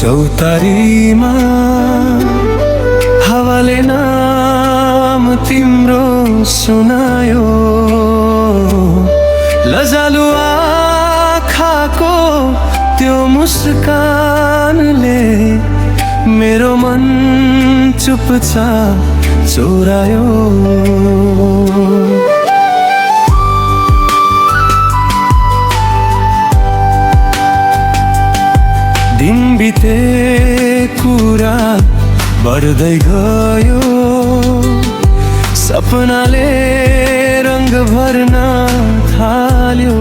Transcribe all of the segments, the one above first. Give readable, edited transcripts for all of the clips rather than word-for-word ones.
चौतारीमा हावाले नाम तिम्रो सुनायो, लजालु आँखाको त्यो मुस्कानले मेरो मन चुपचाप चोरायो। दिन बिते कुरा बढ्दै गयो, सपनाले रंग भर्न थाल्यो।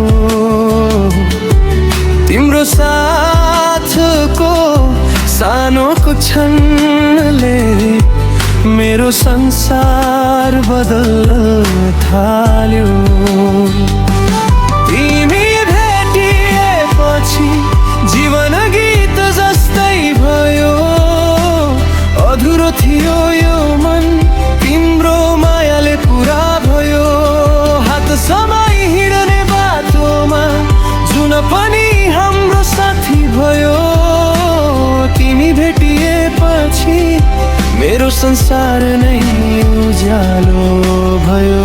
तिम्रो साथको सानोको क्षणले मेरो संसार बदल्न थाल्यो। तिमी भेटिएपछि जीवन गीत जस्तै भयो, अधुरो थियो यो मन तिम्रो मायाले पुरा भयो। हात समाई हिँड्ने बाटोमा जुन पनि हाम्रो साथी भयो, तिमी भेटिएपछि मेरो संसार नै उज्यालो भयो।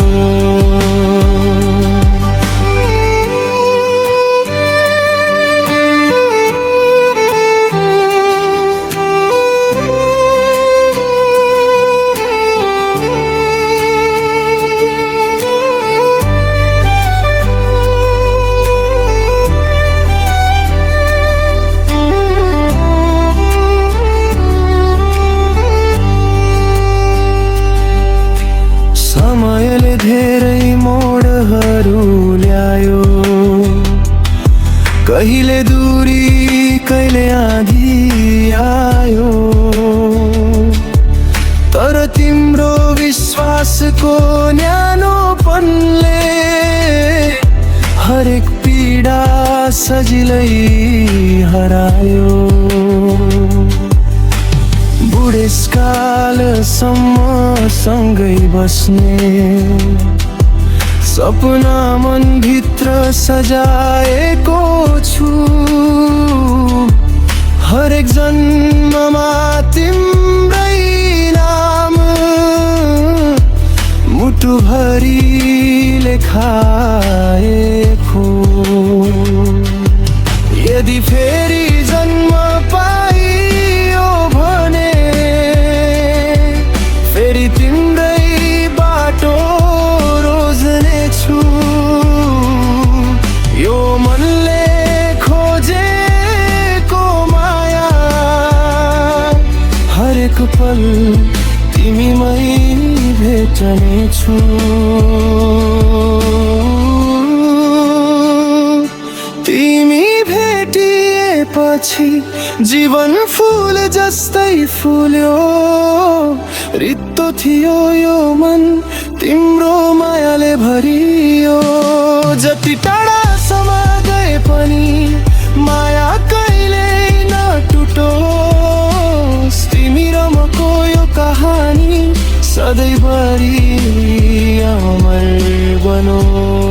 समयले धेरै मोडहरू ल्यायो, कहिले दूरी कहिले आँधी आयो। तर तिम्रो विश्वासको न्यानोपनले हरेक पीडा सजिलै हरायो। बुढेसकालसम्म सँगै बस्ने सपना मनभित्र सजाएको छु। हरेक जन्ममा तिम्रै नाम मुटुभरि लेखाएको। यदि फेरि जन्म पाइयो भने फेरि तिम्रै बाटो रोज्ने छु। यो मनले खोजेको माया हरेक पल तिमीमै भेट्ने छु। तिमी भेटिएपछि जीवन फूल जस्तै फुल्यो, रित्तो थियो यो मन तिम्रो मायाले भरियो। जति टाढासम्म गए पनि माया कहिल्यै नटुटोस्, तिमी र मको यो कहानी सधैँभरि अमर बनोस्।